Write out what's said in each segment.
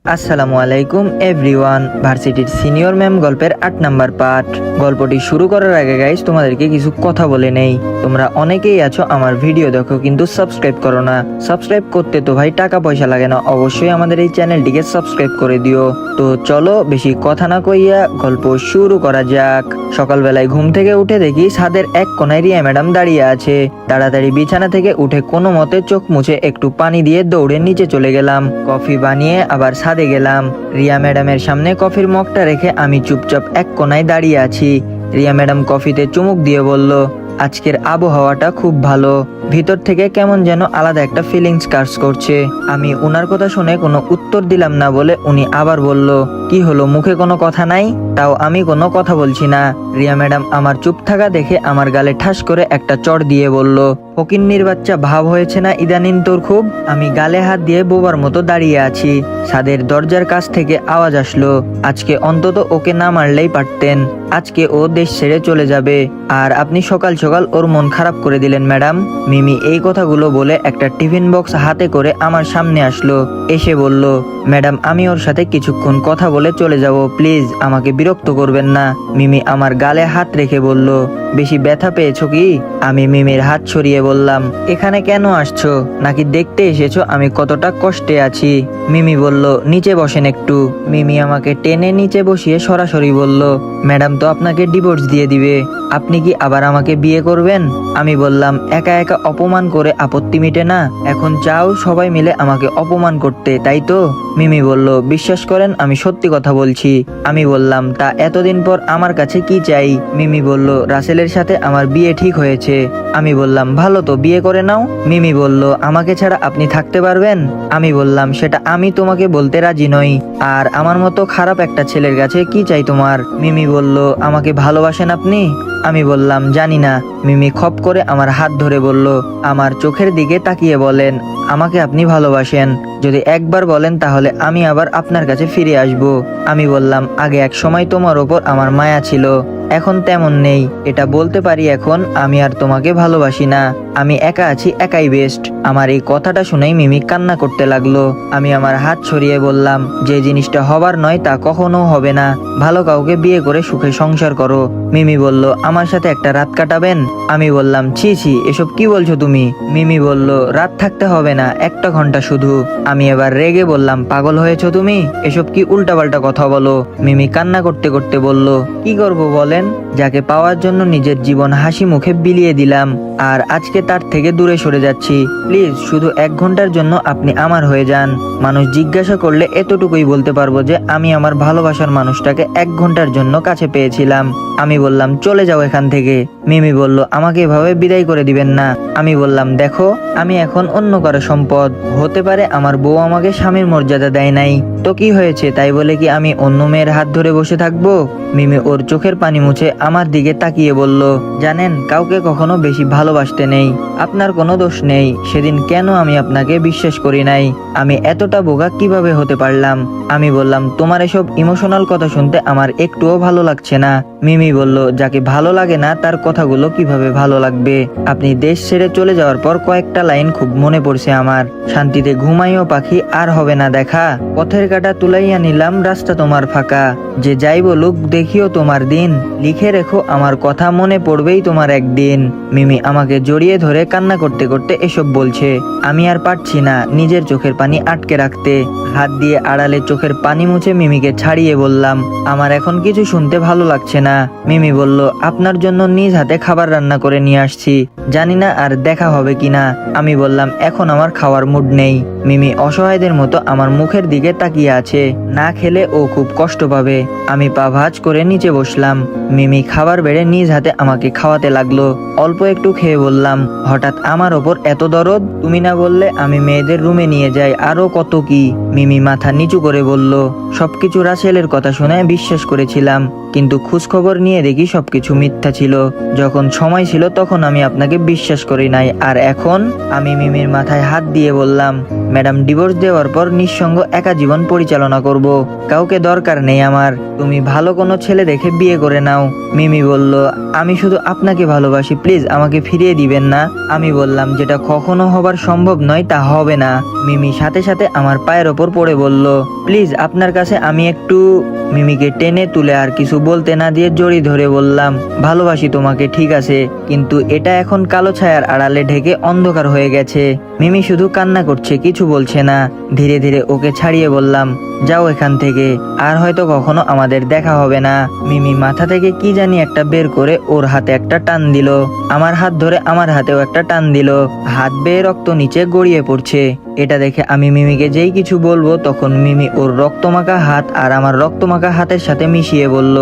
আসসালামু আলাইকুম এভরিওয়ান। ভার্সিটির সিনিয়র ম্যাম গল্পের ৮ নাম্বার পার্ট। গল্পটি শুরু করার আগে গাইস তোমাদেরকে কিছু কথা বলে নেই। তোমরা অনেকেই আছো আমার ভিডিও দেখো কিন্তু সাবস্ক্রাইব করো না। সাবস্ক্রাইব করতে তো ভাই টাকা পয়সা লাগে না, অবশ্যই আমাদের এই চ্যানেলটিকে সাবস্ক্রাইব করে দিও। তো চলো বেশি কথা না কইয়া গল্প শুরু করা যাক। সকালবেলায় ঘুম থেকে উঠে দেখি ছাদের এক কোনায় রিয়া ম্যাডাম দাঁড়িয়ে আছে। তাড়াতাড়ি বিছানা থেকে উঠে কোনো মতে চোখ মুছে একটু পানি দিয়ে দৌড়ে নিচে চলে গেলাম। কফি বানিয়ে আবার ছাদে গেলাম। রিয়া ম্যাডামের সামনে কফির মগটা রেখে আমি চুপচাপ এক কোনায় দাঁড়িয়ে আছি। রিয়া ম্যাডাম কফিতে চুমুক দিয়ে বলল, আজকের আবহাওয়াটা খুব ভালো। ভিতর থেকে কেমন যেন আলাদা একটা ফিলিংস কাজ করছে। আমি উনার কথা শুনে কোনো উত্তর দিলাম না বলে উনি আবার বলল, কি হলো, মুখে কোনো কথা নাই? তাও আমি কোনো কথা বলছি না। রিয়া ম্যাডাম আমার চুপ থাকা দেখে আমার গালে ঠাস করে একটা চড় দিয়ে বলল, ফকিন্নির বাচ্চা, ভাব হয়েছে না ইদানিং তোর খুব? আমি গালে হাত দিয়ে বোবার মতো দাঁড়িয়ে আছি। ছাদের দরজার কাছ থেকে আওয়াজ আসলো, আজকে অন্তত ওকে না মারলেই পারতেন। আজকে ও দেশ ছেড়ে চলে যাবে, আর আপনি সকাল সকাল ওর মন খারাপ করে দিলেন ম্যাডাম। মিমি এই কথাগুলো বলে একটা টিফিন বক্স হাতে করে আমার সামনে আসলো। এসে বলল, ম্যাডাম আমি ওর সাথে কিছুক্ষণ কথা বলে চলে যাব, প্লিজ আমাকে বিরক্ত করবেন না। মিমি আমার গালে হাত রেখে বলল, বেশি ব্যথা পেয়েছো কি? আমি মিমির হাত সরিয়ে বললাম, এখানে কেন আসছো? নাকি দেখতে এসেছো আমি কতটা কষ্টে আছি? মিমি বলল, নিচে বসেন একটু। মিমি আমাকে টেনে নিচে বসিয়ে সরাসরি বলল, ম্যাডাম তো আপনাকে ডিভোর্স দিয়ে দিবে, আপনি কি আবার আমাকে বিয়ে করবেন? আমি বললাম, একা একা অপমান করে আপত্তি মিটে না, এখন চাও সবাই মিলে আমাকে অপমান করতে, তাই তো? মিমি বলল, বিশ্বাস করেন আমি সত্যি কথা বলছি। আমি বললাম, তা এতদিন পর আমার কাছে কি চাই? মিমি বলল, রাসেলের সাথে আমার বিয়ে ঠিক হয়েছে। আমি বললাম, ভালো তো, বিয়ে করে নাও। মিমি বলল, আমাকে ছাড়া আপনি থাকতে পারবেন? আমি বললাম, সেটা আমি তোমাকে বলতে রাজি নই, আর আমার মতো খারাপ একটা ছেলের কাছে কি চাই তোমার? মিমি বলল, আমাকে ভালোবাসেন আপনি? আমি বললাম, জানি না। মিমি খপ করে আমার হাত ধরে বলল, আমার চোখের দিকে তাকিয়ে বলেন, আমাকে আপনি ভালোবাসেন? যদি একবার বলেন তাহলে আমি আবার আপনার কাছে ফিরে আসব। আমি বললাম, আগে এক সময় তোমার ওপর আমার মায়া ছিল, এখন তেমন নেই। এটা বলতে পারি এখন আমি আর তোমাকে ভালোবাসি না, আমি একা আছি, একাই বেস্ট। আমার এই কথাটা শুনেই মিমি কান্না করতে লাগলো। আমি আমার হাত ছড়িয়ে বললাম, যে জিনিসটা হবার নয় তা কখনো হবে না, ভালো কাউকে বিয়ে করে সুখে সংসার করো। মিমি বলল, আমার সাথে একটা রাত কাটাবেন? আমি বললাম, ছি ছি, এসব কি বলছো তুমি? মিমি বলল, রাত থাকতে হবে না, একটা ঘন্টা শুধু। আমি এবার রেগে বললাম, পাগল হয়েছো তুমি? এসব কি উল্টাপাল্টা কথা বলো? মিমি কান্না করতে করতে বলল, কি করব বলেন? যাকে পাওয়ার জন্য নিজের জীবন হাসি মুখে বিলিয়ে দিলাম, আর আজকে তার থেকে দূরে সরে যাচ্ছি। প্লিজ শুধু 1 ঘন্টার জন্য আপনি আমার হয়ে যান। মানুষ জিজ্ঞাসা করলে এতটুকুই বলতে পারবো যে আমি আমার ভালোবাসার মানুষটাকে 1 ঘন্টার জন্য কাছে পেয়েছিলাম। আমি বললাম, চলে যাও এখান থেকে। মিমি বলল, আমাকে এভাবে বিদায় করে দিবেন না। আমি বললাম, দেখো আমি এখন অন্য কারো সম্পদ, হতে পারে আমার বউ আমাকে স্বামীর মর্যাদা দেয় নাই, তো কি হয়েছে? তাই বলে কি আমি অন্য মেয়ের হাত ধরে বসে থাকবো? মিমি ওর চোখের পানি মুছে আমার দিকে তাকিয়ে বলল, জানেন কাউকে কখনো বেশি ভালোবাসতে নেই, আপনার কোনো দোষ নেই। সেদিন কেন আমি আপনাকে বিশ্বাস করি নাই? আমি এতটা বোকা কিভাবে হতে পারলাম? আমি বললাম, তোমার এসব ইমোশনাল কথা শুনতে আমার একটুও ভালো লাগছে না। মিমি বলল, যাকে ভালো লাগে না তার কথাগুলো কিভাবে ভালো লাগবে? আপনি দেশ ছেড়ে চলে যাওয়ার পর কয়েকটা লাইন খুব মনে পড়ছে আমার, শান্তিতে ঘুমাইও পাখি, আর হবে না দেখা, পথের কাটা তুলাইয়া নিলাম, রাস্তা তোমার ফাঁকা, যে যাই বলুক দেখিও তোমার দিন, লিখে রেখো আমার কথা, মনে পড়বেই তোমার একদিন। মিমি আমাকে জড়িয়ে ধরে কান্না করতে করতে এসব বলছে। আমি আর পারছি না নিজের চোখের পানি আটকে রাখতে। হাত দিয়ে আড়ালে চোখের পানি মুছে মিমিকে ছাড়িয়ে বললাম, আমার এখন কিছু শুনতে ভালো লাগছে না। মিমি বলল, আপনার জন্য নিজ হাতে খাবার রান্না করে নিয়ে আসছি, জানি না আর দেখা হবে কিনা। আমি বললাম, এখন আমার খাওয়ার মুড নেই। মিমি অসহায়দের মতো আমার মুখের দিকে তাকিয়ে আছে, না খেলে ও খুব কষ্ট পাবে। আমি পা ভাঁজ করে নিচে বসলাম। মিমি খাবার বেড়ে নিজ হাতে আমাকে খাওয়াতে লাগলো। অল্প একটু খেয়ে বললাম, হঠাৎ আমার ওপর এত দরদ? তুমি না বললে আমি মেয়েদের রুমে নিয়ে যাই, আরো কত কি? মিমি মাথা নিচু করে বলল, সবকিছু রাসেলের কথা শুনে বিশ্বাস করেছিলাম, কিন্তু খোঁজখবর নিয়ে দেখি সবকিছু মিথ্যা ছিল। যখন সময় ছিল তখন আমি আপনাকে বিশ্বাস করি নাই, আর এখন আমি মিমির মাথায় হাত দিয়ে বললাম, ম্যাডাম ডিভোর্স দেওয়ার পর নিঃসঙ্গ একা জীবন পরিচালনা করব, কাউকে দরকার নেই আমার, তুমি ভালো কোনো ছেলে দেখে বিয়ে করে নাও। মিমি বলল, আমি শুধু আপনাকে ভালোবাসি, প্লিজ আমাকে ফিরিয়ে দিবেন না। আমি বললাম, যেটা কখনো হবার সম্ভব নয় তা হবে না। মিমি সাথে সাথে আমার পায়ের ওপর পড়ে বলল, প্লিজ আপনার কাছে আমি একটু। মিমিকে টেনে তুলে আর কিছু বলতে না দিয়ে জড়িয়ে ধরে বললাম, ভালোবাসি তোমাকে ঠিক আছে, কিন্তু এটা এখন কালো ছায়ার আড়ালে ঢেকে অন্ধকার হয়ে গেছে। মিমি শুধু কান্না করছে, কিছু বলছে না। ধীরে ধীরে ওকে ছাড়িয়ে বললাম, যাও এখান থেকে, আর হয়তো কখনো আমাদের দেখা হবে না। মিমি মাথা থেকে কি জানি একটা বের করে ওর হাতে একটা টান দিল, আমার হাত ধরে আমার হাতেও একটা টান দিল, হাত বেয়ে রক্ত নিচে গড়িয়ে পড়ছে। এটা দেখে আমি মিমিকে যেই কিছু বলবো তখন মিমি ওর রক্তমাখা হাত আর আমার রক্তমাখা হাতের সাথে মিশিয়ে বলল,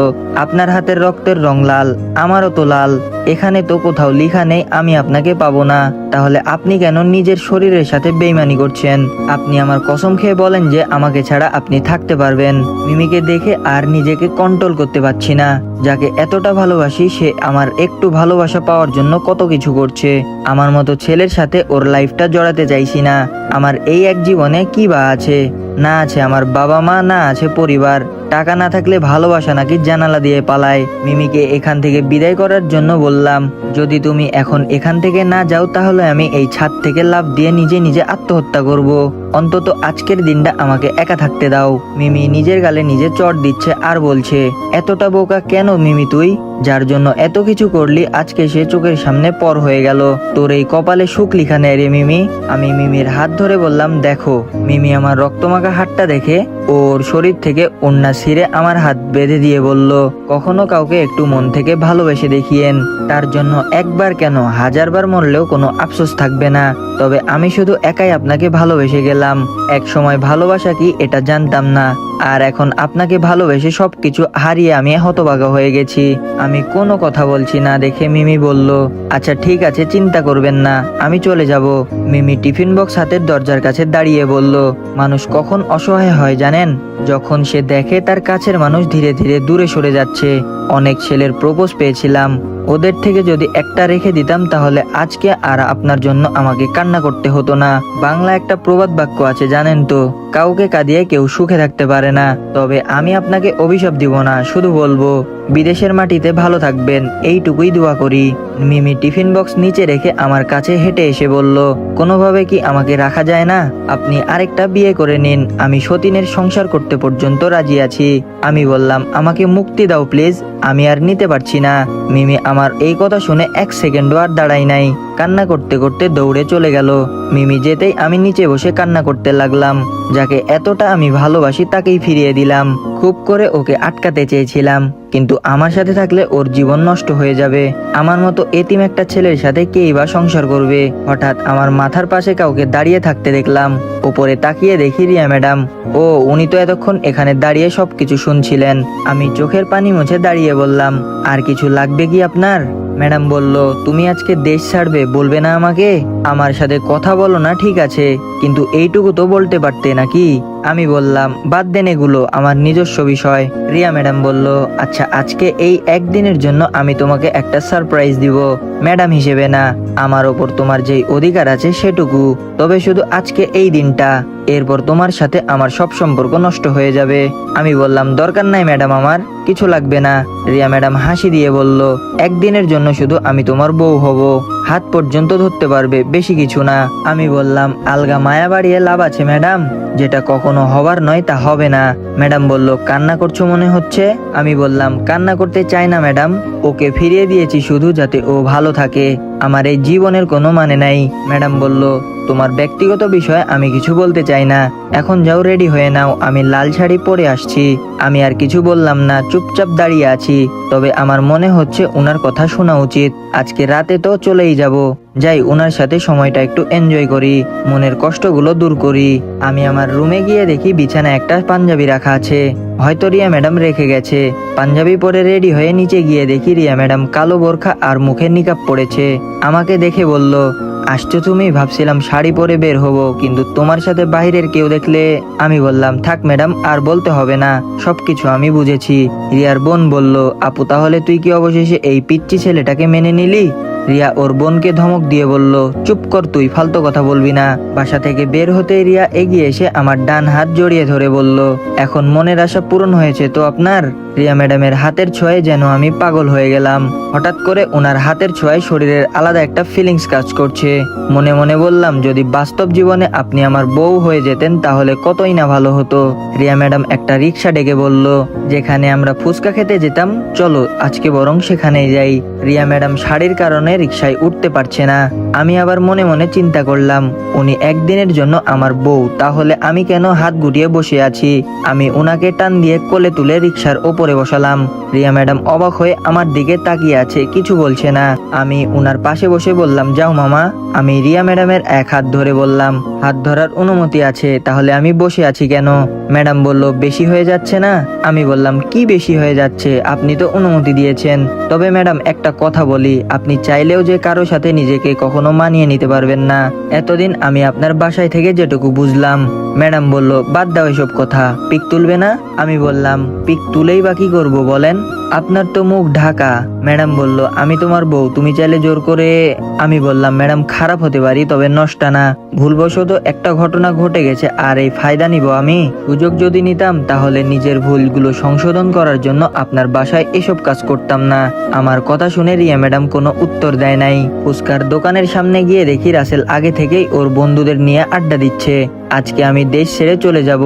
আপনার হাতের রক্তের রং লাল, আমারও তো লাল, এখানে তো কোথাও লেখা নেই আমি আপনাকে পাবো না, তাহলে আপনি কেন নিজের শরীরের সাথে বেইমানি করছেন? আপনি আমার কসম খেয়ে বলেন যে আমাকে ছাড়া আপনি থাকতে পারবেন। মিমিকে দেখে আর নিজেকে কন্ট্রোল করতে পারছি না, যাকে এতটা ভালোবাসি সে আমার একটু ভালোবাসা পাওয়ার জন্য কত কিছু করছে। আমার মতো ছেলের সাথে ওর লাইফটা জড়াতে চাইছি না। আমার এই এক জীবনে কি বা আছে? না আছে আমার বাবা মা, না আছে পরিবার। টাকা না থাকলে ভালোবাসা নাকি জানালা দিয়ে পালায়। মিমিকে এখান থেকে বিদায় করার জন্য বললাম, যদি তুমি এখন এখান থেকে না যাও তাহলে আমি এই ছাদ থেকে লাফ দিয়ে নিজে নিজে আত্মহত্যা করব। অন্তত আজকের দিনটা আমাকে একা থাকতে দাও। মিমি নিজের গালে নিজে চড় দিচ্ছে আর বলছে, এতটা বোকা কেন মিমি তুই? যার জন্য এত কিছু করলি আজকে সে চোখের সামনে পর হয়ে গেল। তোর এই কপালে সুখ লিখা নেই রে মিমি। আমি মিমির হাত ধরে বললাম, দেখো। মিমি আমার রক্তমাখা হাতটা দেখে ওর শরীর থেকে ওড়না ছিঁড়ে আমার হাত বেঁধে দিয়ে বলল, কখনো কাউকে একটু মন থেকে ভালোবেসে দেখিয়েন, তার জন্য একবার কেন 1000বার মরলেও কোনো আফসোস থাকবে না। তবে আমি শুধু একাই আপনাকে ভালোবেসে গেলাম, এক সময় ভালোবাসা কি এটা জানতাম না, আর এখন আপনাকে ভালোবেসে সবকিছু হারিয়ে আমি হতভাগা হয়ে গেছি। আমি কোনো কথা বলছি না দেখে মিমি বলল, আচ্ছা ঠিক আছে, চিন্তা করবেন না, আমি চলে যাব। মিমি টিফিন বক্স হাতের দরজার কাছে দাঁড়িয়ে বলল, মানুষ কখন অসহায় হয় জানেন? যখন সে দেখে তার কাছের মানুষ ধীরে ধীরে দূরে সরে যাচ্ছে। অনেক ছেলের প্রপোজ পেয়েছিলাম, ওদের থেকে যদি একটা রেখে দিতাম তাহলে আজকে আর আপনার জন্য আমাকে কান্না করতে হতো না। বাংলা একটা প্রবাদ বাক্য আছে জানেন তো, কাউকে কাঁদিয়ে কেউ সুখে থাকতে পারে না। তবে আমি আপনাকে অভিশাপ দিব না, শুধু বলবো বিদেশের মাটিতে ভালো থাকবেন, এইটুকুই দোয়া করি। মিমি টিফিন বক্স নিচে রেখে আমার কাছে হেঁটে এসে বলল, কোনোভাবে কি আমাকে রাখা যায় না? আপনি আরেকটা বিয়ে করে নিন, আমি সতীনের সংসার করতে পর্যন্ত রাজি আছি। আমি বললাম, আমাকে মুক্তি দাও প্লিজ, আমি আর নিতে পারছি না। মিমি আমার এই কথা শুনে 1 সেকেন্ডও আর দাঁড়াই নাই, কান্না করতে করতে দৌড়ে চলে গেল। মিমি যেতেই আমি নিচে বসে কান্না করতে লাগলাম। যাকে এতটা আমি ভালোবাসি তাকেই ফিরিয়ে দিলাম। খুব করে ওকে আটকাতে চেয়েছিলাম, কিন্তু আমার সাথে থাকলে ওর জীবন নষ্ট হয়ে যাবে। আমার মতো এতিম একটা ছেলের সাথে কেই বা সংসার করবে? হঠাৎ আমার মাথার পাশে কাউকে দাঁড়িয়ে থাকতে দেখলাম। উপরে তাকিয়ে দেখি রিয়া ম্যাডাম। ও, উনি তো এতক্ষণ এখানে দাঁড়িয়ে সবকিছু শুনছিলেন। আমি চোখের পানি মুছে দাঁড়িয়ে বললাম, আর কিছু লাগবে কি আপনার? ম্যাডাম বলল, তুমি আজকে দেশ ছাড়বে, বলবে না আমাকে? আমার সাথে কথা বলো না ঠিক আছে, কিন্তু এইটুকু তো বলতে পারতে নাকি? আমি বললাম, বাদ দেন এগুলো, আমার নিজস্ব বিষয়। রিয়া ম্যাডাম বলল, আচ্ছা আজকে এই একদিনের জন্য আমি তোমাকে একটা সারপ্রাইজ দিব, ম্যাডাম হিসেবে না, আমার ওপর তোমার যেই অধিকার আছে সেটুকু, তবে শুধু আজকে এই দিনটা, এরপর তোমার সাথে আমার সব সম্পর্ক নষ্ট হয়ে যাবে। আমি বললাম, দরকার নাই ম্যাডাম, আমার কিছু লাগবে না। রিয়া ম্যাডাম হাসি দিয়ে বলল, একদিনের জন্য শুধু আমি তোমার বউ হব, হাত পর্যন্ত ধরতে পারবে, বেশি কিছু না। আমি বললাম, আলগা মায়া বাড়িয়ে লাভ আছে ম্যাডাম, যেটা কখনো হবার নয় তা হবে না। ম্যাডাম বলল, কান্না করছো মনে হচ্ছে? আমি বললাম, কান্না করতে চাই না ম্যাডাম, ওকে ফিরিয়ে দিয়েছি শুধু যাতে ও ভালো থাকে, আমার এই জীবনের কোনো মানে নাই। ম্যাডাম বলল, তোমার ব্যক্তিগত বিষয়ে আমি কিছু বলতে চাই না, এখন যাও রেডি হয়ে নাও, আমি লাল শাড়ি পরে আসছি। আমি আর কিছু বললাম না, চুপচাপ দাঁড়িয়ে আছি। তবে আমার মনে হচ্ছে ওনার কথা শোনা উচিত, আজকে রাতে তো চলেই যাব, যাই ওনার সাথে সময়টা একটু এনজয় করি, মনের কষ্টগুলো দূর করি। আমি আমার রুমে গিয়ে দেখি বিছানায় একটা পাঞ্জাবি রাখা আছে, হয়তো রিয়া ম্যাডাম রেখে গেছে। পাঞ্জাবি পরে রেডি হয়ে নিচে গিয়ে দেখি রিয়া ম্যাডাম কালো বোরখা আর মুখে নিকাব পড়েছে। আমাকে দেখে বলল, আসছো তুমি, ভাবছিলাম শাড়ি পরে বের হব, কিন্তু তোমার সাথে বাইরের কেউ দেখলে। আমি বললাম, থাক ম্যাডাম, আর বলতে হবে না, সবকিছু আমি বুঝেছি। রিয়ার বোন বলল, আপু তাহলে তুই কি অবশেষে এই পিচ্চি ছেলেটাকে মেনে নিলি? রিয়া ওর বোনকে ধমক দিয়ে বলল, চুপ কর তুই, ফালতু কথা বলবি না। বাসা থেকে বের হতে রিয়া এগিয়ে এসে আমার ডান হাত জড়িয়ে ধরে বলল, এখন মনের আশা পূরণ হয়েছে তো আপনার? রিয়া ম্যাডামের হাতের ছোঁয়ায় যেন আমি পাগল হয়ে গেলাম। হঠাৎ করে ওনার হাতের ছোঁয়ায় শরীরের আলাদা একটা ফিলিংস কাজ করছে। মনে মনে বললাম, যদি বাস্তব জীবনে আপনি আমার বউ হয়ে যেতেন তাহলে কতই না ভালো হতো। রিয়া ম্যাডাম একটা রিক্সা ডেকে বলল, যেখানে আমরা ফুচকা খেতে যেতাম, চলো আজকে বরং সেখানেই যাই। রিয়া ম্যাডাম শাড়ির কারণে রিক্সায় উঠতে পারছে না। আমি আবার মনে মনে চিন্তা করলাম, উনি একদিনের জন্য আমার বউ, তাহলে আমি কেন হাত গুটিয়ে বসে আছি? আমি উনাকে টান দিয়ে কোলে তুলে রিক্সার ওপরে বসালাম। রিয়া ম্যাডাম অবাক হয়ে আমার দিকে তাকিয়ে আছে, কিছু বলছে না। আমি উনার পাশে বসে বললাম, যাও মামা। আমি রিয়া ম্যাডামের এক হাত ধরে বললাম, হাত ধরার অনুমতি আছে, তাহলে আমি বসে আছি কেন? ম্যাডাম বলল, বেশি হয়ে যাচ্ছে না? আমি বললাম, কি বেশি হয়ে যাচ্ছে, আপনি তো অনুমতি দিয়েছেন। তবে ম্যাডাম একটা কথা বলি, আপনি চাইলেও যে কারো সাথে নিজেকে কখনো মানিয়ে নিতে পারবেন না, এতদিন আমি আপনার বাসায় থেকে যেটুকু বুঝলাম। ম্যাডাম বলল, বাদ দাও এসব কথা, পিক তুলবে না? আমি বললাম, পিক তুলেই বা কি করবো বলেন, আপনার তো মুখ ঢাকা। ম্যাডাম বলল, আমি তোমার বউ, তুমি চাইলে জোর করে। আমি বললাম, ম্যাডাম খারাপ হতে পারি, তবে নষ্টা না। ভুলবশত একটা ঘটনা ঘটে গেছে, আর এই ফায়দা নিব আমি? সুযোগ যদি নিতাম তাহলে নিজের ভুলগুলো সংশোধন করার জন্য আপনার বাসায় এসব কাজ করতাম না। আমার কথা শুনে রিয়া ম্যাডাম কোনো উত্তর দেয় নাই। ফুচকার দোকানের সামনে গিয়ে দেখি রাসেল আগে থেকেই ওর বন্ধুদের নিয়ে আড্ডা দিচ্ছে। আজকে আমি দেশ ছেড়ে চলে যাব,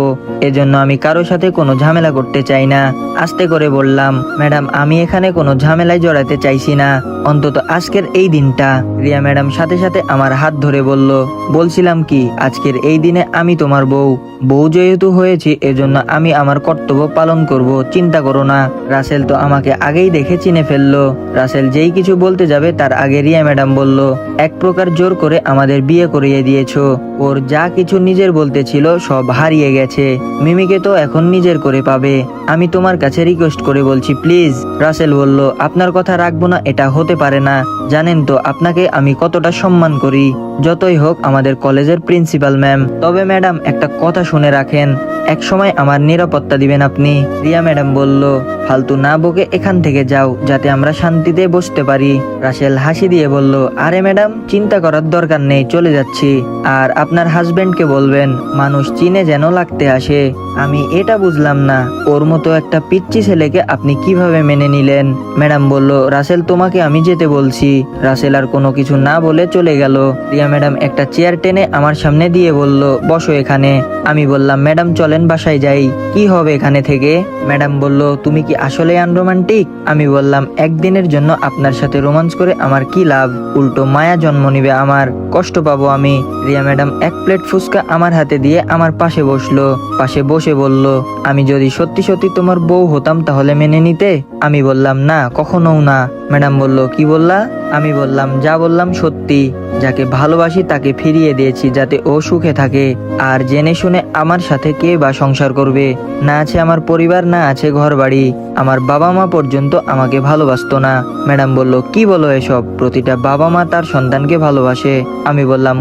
এজন্য আমি কারো সাথে কোনো ঝামেলা করতে চাই না। আস্তে করে বললাম, ম্যাডাম আমি এখানে কোনো ঝামেলায় জড়াতে চাইছি না, অন্তত আজকের এই দিনটা। রিয়া ম্যাডাম সাথে সাথে আমার হাত ধরে বলল, বলছিলাম কি, আজকের এই দিনে আমি তোমার বউ। বউ যেহেতু হয়েছি, এজন্য আমি আমার কর্তব্য পালন করব, চিন্তা করো না। রাসেল তো আমাকে আগেই দেখে চিনে ফেললো। রাসেল যেই কিছু বলতে যাবে তার আগে রিয়া ম্যাডাম বলল, এক প্রকার জোর করে আমাদের বিয়ে করিয়ে দিয়েছো। ওর যা কিছু নিজের বলতে ছিল সব হারিয়ে গেছে, মিমিকে তো এখন নিজের করে পাবে। আমি তোমার কাছে রিকোয়েস্ট করে বলছি, প্লিজ। রাসেল বলল, আপনার কথা রাখবো না এটা হতে পারে না, জানেন তো আপনাকে আমি কতটা সম্মান করি, যতই হোক আমাদের কলেজের প্রিন্সিপাল ম্যাম। তবে ম্যাডাম একটা কথা শুনে রাখেন, এক সময় আমার নিরাপত্তা দিবেন আপনি। রিয়া ম্যাডাম বলল, ফালতু না বকে এখান থেকে যাও, যাতে আমরা শান্তিতে বসতে পারি। রাসেল হাসি দিয়ে বলল, আরে ম্যাডাম চিন্তা করার দরকার নেই, চলে যাচ্ছি। আর আপনার হাজবেন্ডকে বলবেন মানুষ চিনে যেন লাগতে আসে। আমি এটা বুঝলাম না, ওর মতো একটা পিচ্চি ছেলেকে আপনি কিভাবে মেনে নিলেন? ম্যাডাম বলল, রাসেল তোমাকে আমি যেতে বলছি। রাসেল আর কোনো কিছু না বলে চলে গেল। রিয়া ম্যাডাম একটা চেয়ার টেনে আমার সামনে দিয়ে বলল, বসো এখানে। আমি বললাম, ম্যাডাম চলেন বাসায় যাই। কি হবে এখানে থেকে? ম্যাডাম বলল, তুমি কি আসলে আনরোমান্টিক? আমি বললাম, একদিনের জন্য আপনার সাথে রোমান্স করে আমার কি লাভ? উল্টো মায়া জন্ম নিবে আমার, কষ্ট পাবো আমি। রিয়া ম্যাডাম এক প্লেট ফুচকা আমার হাতে দিয়ে আমার পাশে বসলো। পাশে বসে বলল, আমি যদি সত্যি সত্যি তোমার বউ হতাম তাহলে মেনে নিতে? আমি বললাম, না, কখনোও না। ম্যাডাম বলল, কি বললা? আমি বললাম, যা বললাম সত্যি। যাকে ভালোবাসি তাকে ফিরিয়ে দিয়েছি যাতে ও সুখে থাকে। আর জেনে শুনে আমার সাথে কে বা সংসার করবে? না আছে আমার পরিবার, না আছে ঘর বাড়ি, আমার বাবা মা পর্যন্ত আমাকে ভালোবাসতো না। ম্যাডাম বলল, কি বলো এসব? প্রতিটা বাবা মা তার সন্তানকে ভালোবাসে। আমি বললাম,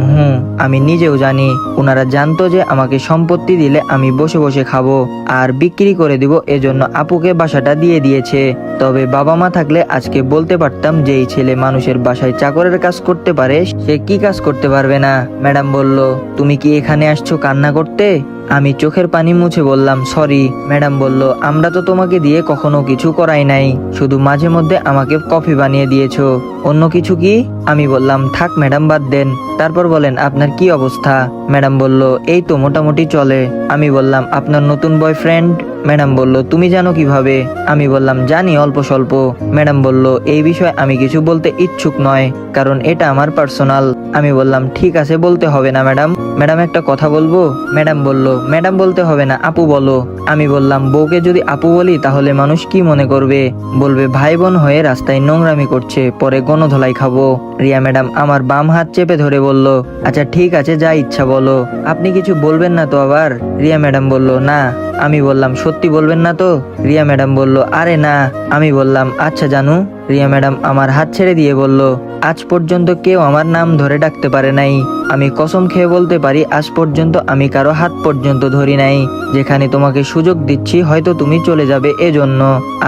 আমি নিজেও জানি। ওনারা জানতো যে আমাকে সম্পত্তি দিলে আমি বসে বসে খাবো আর বিক্রি করে দিব, এজন্য আপুকে বাসাটা দিয়ে দিয়েছে। তবে বাবা মা থাকলে আজকে বলতে পারতাম যে এই ছেলে মানুষের বাসায় চাকরের কাজ করতে পারে, সে কি কাজ করতে পারবে না। ম্যাডাম বলল, তুমি কি এখানে আসছো কান্না করতে? আমি চোখের পানি মুছে বললাম, সরি। ম্যাডাম বলল, আমরা তো তোমাকে দিয়ে কখনো কিছু করাই নাই, শুধু মাঝে মধ্যে আমাকে কফি বানিয়ে দিয়েছো, অন্য কিছু কি? আমি বললাম, থাক ম্যাডাম, বাদ দেন। তারপর বলেন আপনার কি অবস্থা? ম্যাডাম বলল, এই তো মোটামুটি চলে। আমি বললাম, আপনার নতুন বয়ফ্রেন্ড? ম্যাডাম বলল, তুমি জানো কিভাবে? আমি বললাম, জানি অল্প স্বল্প। ম্যাডাম বলল, এই বিষয়ে আমি কিছু বলতে ইচ্ছুক নয়, কারণ এটা আমার পার্সোনাল। আমি বললাম, ঠিক আছে, বলতে হবে না ম্যাডাম। ম্যাডাম একটা কথা বলবো? ম্যাডাম বলল, ম্যাডাম বলতে হবে না, আপু বলো। আমি বললাম, বউকে যদি আপু বলি তাহলে মানুষ কি মনে করবে? বলবে ভাই বোন হয়ে রাস্তায় নোংরামি করছে, পরে গণধোলাই খাবো। রিয়া ম্যাডাম আমার বাম হাত চেপে ধরে বলল, আচ্ছা ঠিক আছে, যা ইচ্ছা বলো, আপনি কিছু বলবেন না তো আবার? রিয়া ম্যাডাম বলল, না। আমি বললাম, সত্যি বলবেন না তো? রিয়া ম্যাডাম বলল, আরে না। আমি বললাম, আচ্ছা জানু। রিয়া ম্যাডাম আমার হাত ছেড়ে দিয়ে বলল, আজ পর্যন্ত কেউ আমার নাম ধরে ডাকতে পারে নাই। আমি কসম খেয়ে বলতে পারি, আজ পর্যন্ত আমি কারো হাত পর্যন্ত ধরি নাই। যেখানে তোমাকে সুযোগ দিচ্ছি হয়তো তুমি চলে যাবে এজন্য,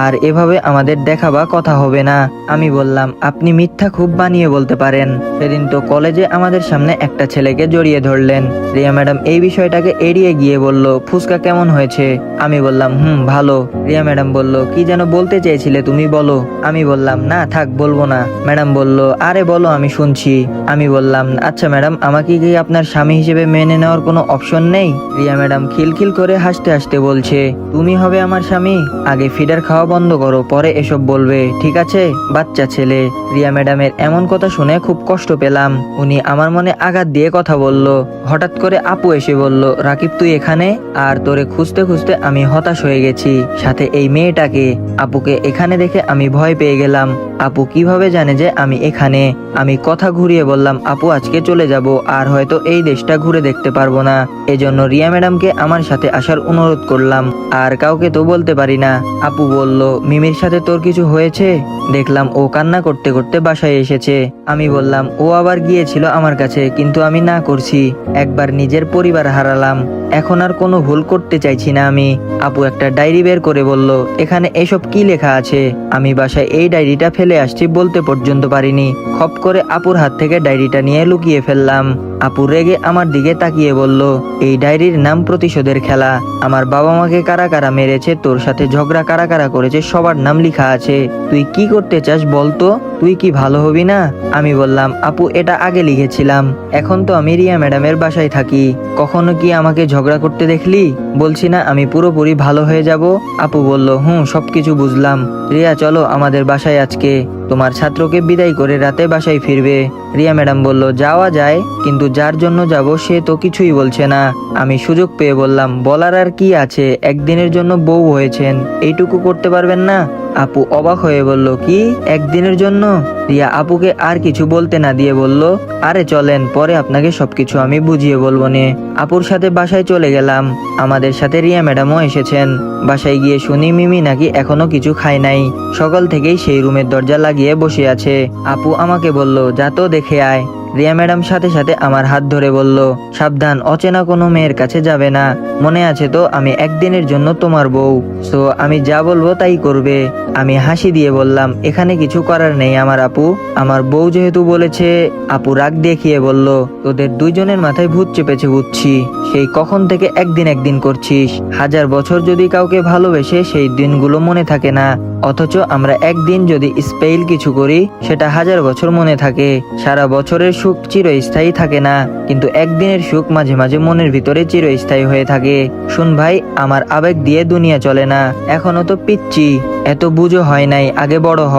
আর এভাবে আমাদের দেখা বা কথা হবে না। আমি বললাম, আপনি মিথ্যা খুব বানিয়ে বলতে পারেন। সেদিন তো কলেজে আমাদের সামনে একটা ছেলেকে জড়িয়ে ধরলেন। রিয়া ম্যাডাম এই বিষয়টাকে এড়িয়ে গিয়ে বলল, ফুচকা কেমন হয়েছে? আমি বললাম, ভালো। রিয়া ম্যাডাম বলল, কি যেন বলতে চেয়েছিলে তুমি, বলো। আমি বললাম, না থাক, বলবো না। ম্যাডাম বলল, আরে বলো, আমি শুনছি। আমি বললাম, আচ্ছা ম্যাডাম, আমাকে কি আপনার স্বামী হিসেবে মেনে নেওয়ার কোনো অপশন নেই? রিয়া ম্যাডাম খিলখিল করে হাসতে হাসতে বলছে, তুমি হবে আমার স্বামী? আগে ফিডার খাওয়া বন্ধ করো, পরে এসব বলবে, ঠিক আছে? বাচ্চা ছেলে। রিয়া ম্যাডামের এমন কথা শুনে খুব কষ্ট পেলাম। উনি আমার মনে আঘাত দিয়ে কথা বলল। হঠাৎ করে আপু এসে বলল, রাকিব তুই এখানে? আর তোরে খুঁজতে খুঁজতে আমি হতাশ হয়ে গেছি, সাথে এই মেয়েটাকে। আপুকে এখানে দেখে আমি ভয় পেয়ে গেলাম। আপু কিভাবে জানে যে আমি এখানে? আমি কথা ঘুরিয়ে বললাম, আপু আজকে চলে যাব, আর হয়তো এই দেশটা ঘুরে দেখতে পারবো না। এজন্য রিয়া ম্যাডামকে আমার সাথে আসার অনুরোধ করলাম, আর কাউকে তো বলতে পারি না। আপু বলল, মিমির সাথে তোর কিছু হয়েছে? দেখলাম ও কান্না করতে করতে বাসায় এসেছে। আমি বললাম, ও আবার গিয়েছিল আমার কাছে, কিন্তু আমি না করছি। একবার নিজের পরিবার হারালাম, এখন আর কোনো ভুল করতে চাইছি না আমি। আপু একটা ডায়েরি বের করে বলল, এখানে এসব কি লেখা আছে? আমি বাসায় এই ডায়েরিটা ফেলে আসছি বলতে পর্যন্ত পারিনি। খপ করে আপুর হাত থেকে ডায়েরিটা নিয়ে লুকিয়ে ফেললাম। আপু রেগে আমার দিকে তাকিয়ে বলল, এই ডায়েরির নাম প্রতিশোধের খেলা। আমার বাবা মাকে কারা কারা মেরেছে, তোর সাথে ঝগড়া কারা কারা করেছে, সবার নাম লেখা আছে। তুই কি করতে চাস বলতো? তুই কি ভালো হবি না? আমি বললাম, আপু এটা আগে লিখেছিলাম, এখন তো আমি রিয়া ম্যাডামের বাসায় থাকি। কখনো কি আমাকে ঝগড়া করতে দেখলি? বলছি না আমি পুরোপুরি ভালো হয়ে যাব। আপু বলল, সবকিছু বুঝলাম। রিয়া চলো আমাদের বাসায় আজকে। তোমার ছাত্রকে বিদায় করে রাতে বাসায় ফিরবে। রিয়া ম্যাডাম বলল, যাওয়া যায়, কিন্তু যার জন্য যাব সে তো কিছুই বলছে না। আমি সুযোগ পেয়ে বললাম, বলার আর কি আছে, একদিনের জন্য বউ হয়েছেন, এইটুকু করতে পারবেন না? আপু অবাক হয়ে বলল, কি একদিনের জন্য? রিয়া আপুকে আর কিছু বলতে না দিয়ে বলল, আরে চলেন, পরে আপনাকে সবকিছু আমি বুঝিয়ে বলবো নে। আপুর সাথে বাসায় চলে গেলাম। আমাদের সাথে রিয়া ম্যাডামও এসেছেন। বাসায় গিয়ে শুনি মিমি নাকি এখনো কিছু খায় নাই। সকাল থেকেই সেই রুমের দরজা লাগিয়ে বসে আছে। আপু আমাকে বলল, যা তো দেখে আয়। রিয়া ম্যাডাম সাথে সাথে আমার হাত ধরে বলল, সাবধান, অচেনা কোনো মেয়ের কাছে যাবে না। মনে আছে তো আমি একদিনের জন্য তোমার বউ, সো আমি যা বলবো তাই করবে। আমি হাসি দিয়ে বললাম, এখানে কিছু করার নেই আমার আপু, আমার বউ যেহেতু বলেছে। আপু রাগ দেখিয়ে বলল, তোদের দুইজনের মাথায় ভূত চেপেছে বুঝছি, সেই কখন থেকে একদিন একদিন করছিস। 1000 বছর যদি কাউকে ভালোবেসে সেই দিনগুলো মনে থাকে না, অথচ আমরা একদিন যদি স্পেল কিছু করি সেটা 1000 বছর মনে থাকে। সারা বছরের সুখ চিরস্থায়ী থাকে না, কিন্তু একদিনের সুখ মাঝে মাঝে মনের ভিতরে চিরস্থায়ী হয়ে থাকে। শুন ভাই, আমার আবেগ দিয়ে দুনিয়া চলে না, এখনো তো পিচ্ছি, এত বুঝো হয় নাই, আগে বড় হ।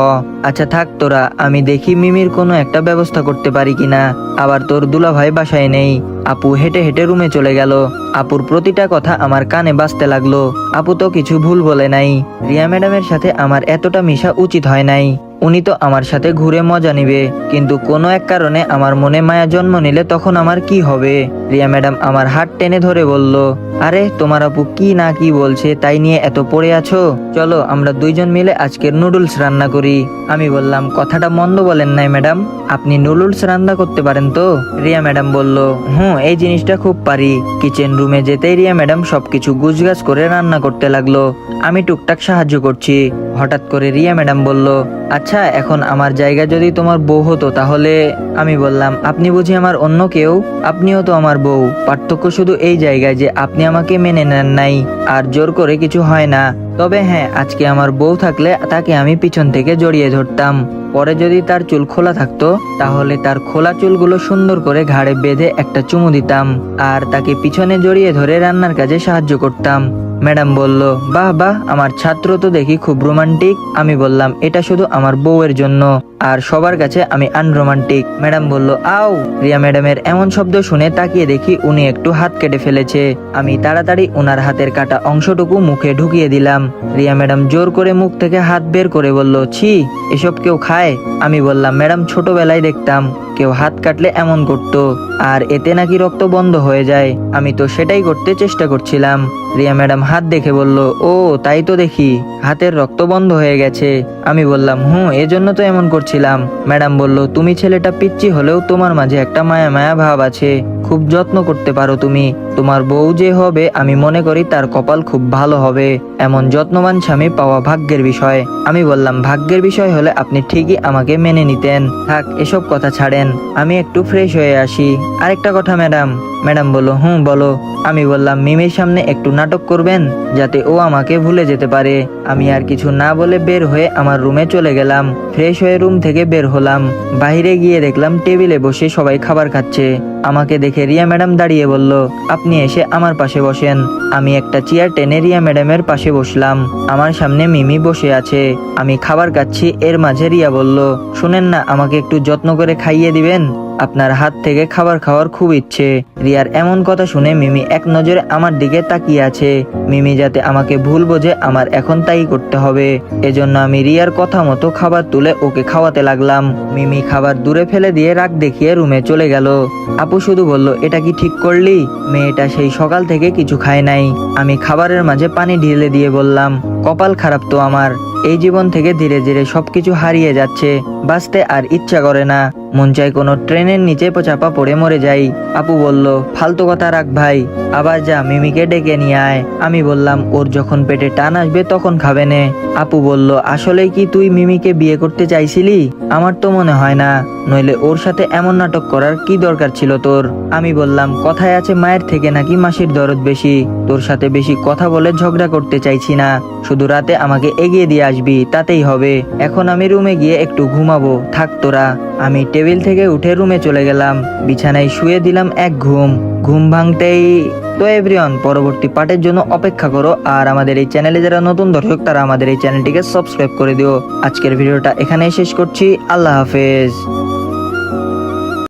আচ্ছা থাক তোরা, আমি দেখি মিমির কোনো একটা ব্যবস্থা করতে পারি কিনা। আবার তোর দুলাভাই বাসায় নেই। আপু হেঁটে হেঁটে রুমে চলে গেল। আপুর প্রতিটা কথা আমার কানে বাজতে লাগলো। আপু তো কিছু ভুল বলে নাই। রিয়া ম্যাডামের সাথে আমার এতটা মিশা উচিত হয় নাই। উনি তো আমার সাথে ঘুরে মজা নিবে, কিন্তু কোনো এক কারণে আমার মনে মায়া জন্ম নিলে তখন আমার কি হবে? রিয়া ম্যাডাম আমার হাত টেনে ধরে বলল, আরে তোমার আপু কি না কি বলছে তাই নিয়ে এত পড়ে আছো, চলো আমরা দুইজন মিলে আজকের নুডলস রান্না করি। আমি বললাম, কথাটা মন্দ বলেন নাই ম্যাডাম, আপনি নুডলস রান্না করতে পারেন তো? রিয়া ম্যাডাম বলল, এই জিনিসটা খুব পারি। কিচেন রুমে যেতেই রিয়া ম্যাডাম সবকিছু গুছগাছ করে রান্না করতে লাগলো। আমি টুকটাক সাহায্য করছি। হঠাৎ করে রিয়া ম্যাডাম বলল, আচ্ছা এখন আমার জায়গা যদি তোমার বউ হতো তাহলে? আমি বললাম, আপনি বুঝি আমার অন্য কেউ? আপনিও তো আমার বউ, পার্থক্য শুধু এই জায়গায় যে আপনি আমাকে মেনে নেন নাই, আর জোর করে কিছু হয় না। তবে হ্যাঁ, আজকে আমার বউ থাকলে তাকে আমি পিছন থেকে জড়িয়ে ধরতাম, পরে যদি তার চুল খোলা থাকতো তাহলে তার খোলা চুলগুলো সুন্দর করে ঘাড়ে বেঁধে একটা চুমু দিতাম, আর তাকে পিছনে জড়িয়ে ধরে রান্নার কাজে সাহায্য করতাম। ম্যাডাম বলল, বাহ বাহ, আমার ছাত্র তো দেখি খুব রোমান্টিক। আমি বললাম, এটা শুধু আমার বউয়ের জন্য। আর সবার কাছে আমি আনরোমান্টিক। ম্যাডাম বলল, আও। রিয়া ম্যাডামের এমন শব্দ শুনে তাকিয়ে দেখি উনি একটু হাত কেটে ফেলেছে। আমি তাড়াতাড়ি ওনার হাতের কাটা অংশটুকু মুখে ঢুকিয়ে দিলাম। রিয়া ম্যাডাম জোর করে মুখ থেকে হাত বের করে বলল, ছি, এসব কেউ খায়? আমি বললাম, ম্যাডাম ছোটবেলায় দেখতাম কেউ হাত কাটলে এমন করতো, আর এতে নাকি রক্ত বন্ধ হয়ে যায়। আমি তো সেটাই করতে চেষ্টা করছিলাম। রিয়া ম্যাডাম হাত দেখে বলল, ও তাই তো দেখি, হাতের রক্ত বন্ধ হয়ে গেছে। আমি বললাম, এজন্য তো এমন করছিলাম। ম্যাডাম বলল, তুমি ছেলেটা পিচ্চি হলেও তোমার মাঝে একটা মায়া মায়া ভাব আছে, খুব যত্ন করতে পারো তুমি। তোমার বউ যে হবে আমি মনে করি তার কপাল খুব ভালো হবে। এমন যত্নবান স্বামী পাওয়া ভাগ্যের বিষয়। আমি বললাম, ভাগ্যের বিষয় হলে আপনি ঠিকই আমাকে মেনে নিতেন। থাক, এসব কথা ছাড়েন, আমি একটু ফ্রেশ হয়ে আসি। আরেকটা কথা ম্যাডাম। ম্যাডাম বলল, বলো। আমি বললাম, মিমির সামনে একটু নাটক করবেন যাতে ও আমাকে ভুলে যেতে পারে। আমি আর কিছু না বলে বের হয়ে আমার রুমে চলে গেলাম। ফ্রেশ হয়ে রুম থেকে বের হলাম। বাইরে গিয়ে দেখলাম টেবিলে বসে সবাই খাবার খাচ্ছে। আমাকে দেখে রিয়া ম্যাডাম দাঁড়িয়ে বলল, আপনি এসে আমার পাশে বসেন। আমি একটা চেয়ার টেনে রিয়া ম্যাডামের পাশে বসলাম। আমার সামনে মিমি বসে আছে, আমি খাবার খাচ্ছি। এর মাঝে রিয়া বলল, শুনেন না, আমাকে একটু যত্ন করে খাইয়ে দিবেন, আপনার হাত থেকে খাবার খাওয়ার খুব ইচ্ছে। রিয়ার এমন কথা শুনে মিমি এক নজরে আমার দিকে তাকিয়ে আছে। মিমি যাতে আমাকে ভুল বোঝে, আমার এখন তাই করতে হবে। এজন্য আমি রিয়ার কথা মতো খাবার তুলে ওকে খাওয়াতে লাগলাম। মিমি খাবার দূরে ফেলে দিয়ে রাগ দেখিয়ে রুমে চলে গেল। আপু শুধু বলল, এটা কি ঠিক করলি? মেয়েটা সেই সকাল থেকে কিছু খায় নাই। আমি খাবারের মাঝে পানি ঢেলে দিয়ে বললাম, কপাল খারাপ তো আমার, এই জীবন থেকে ধীরে ধীরে সবকিছু হারিয়ে যাচ্ছে, বাঁচতে আর ইচ্ছা করে না, মন চায় কোনো ট্রেনের নিচে চাপা পড়ে মরে যাই। আপু বলল, ফালতু কথা রাখ ভাই, আবার যা মিমিকে ডেকে নিয়ে আয়। আমি বললাম, ওর যখন পেটে টান আসবে তখন খাবে নে। আপু বলল, আসলে কি তুই মিমিকে বিয়ে করতে চাইছিলি? আমার তো মনে হয় না, নইলে ওর সাথে এমন নাটক করার কি দরকার ছিল তোর? আমি বললাম, কথায় আছে মায়ের থেকে নাকি মাসির দরদ বেশি, তোর সাথে বেশি কথা বলে ঝগড়া করতে চাইছি না, শুধু রাতে আমাকে এগিয়ে দিয়ে আসবি, তাতেই হবে। এখন আমি রুমে গিয়ে একটু ঘুমাবো, থাক তোরা। আমি টেবিল থেকে উঠে রুমে চলে গেলাম, বিছানায় শুয়ে দিলাম এক ঘুম। ঘুম ভাঙতেই তো এভরিওয়ান, পরবর্তী পার্টের জন্য অপেক্ষা করো। আর আমাদের এই চ্যানেলে যারা নতুন দর্শক তারা আমাদের এই চ্যানেলটিকে সাবস্ক্রাইব করে দিও। আজকের ভিডিওটা এখানেই শেষ করছি। আল্লাহ হাফেজ।